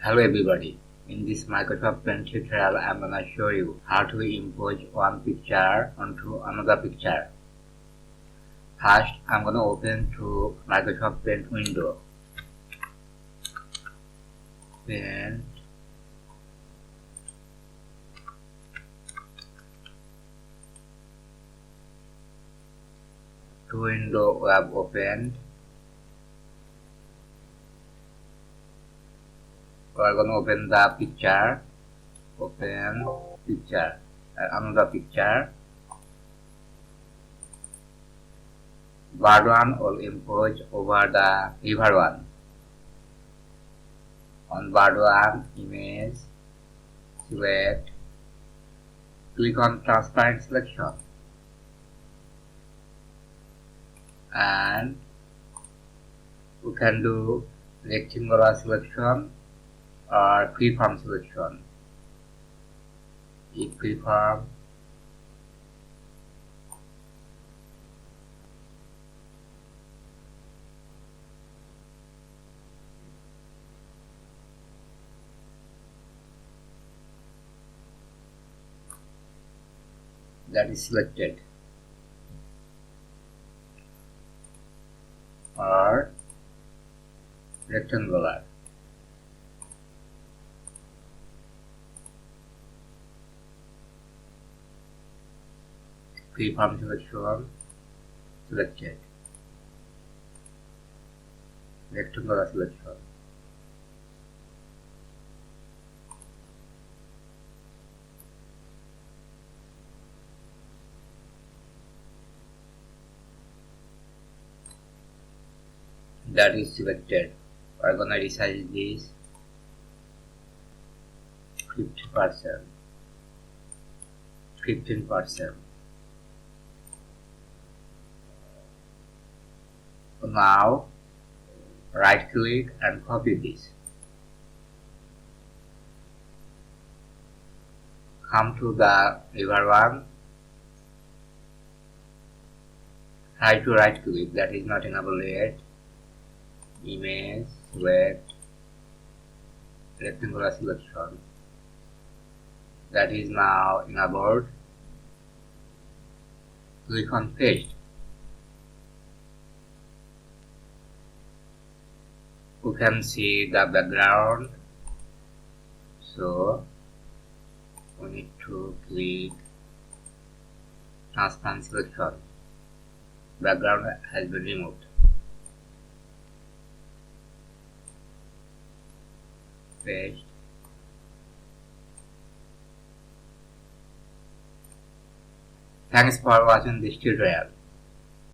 Hello everybody, in this Microsoft Paint tutorial I am gonna show you how to import one picture onto another picture. First I am gonna open to Microsoft Paint window. Paint. To window we have opened. We are gonna open the picture. Open picture and another picture. Bird one will import over the river one. On bird one, image, select, click on transparent selection, and we can do rectangular selection or freeform selection. If freeform, that is selected, or rectangular. Freeform selection selected, rectangular selection. That is selected. We are gonna resize this 50%, 15%. Now right click and copy this. Come to the river one. Try to right click, that is not enabled yet. Image, select, rectangular selection, that is now enabled. Click on paste. You can see the background, so we need to click transparent selection. Background has been removed. Paste. Thanks for watching this tutorial.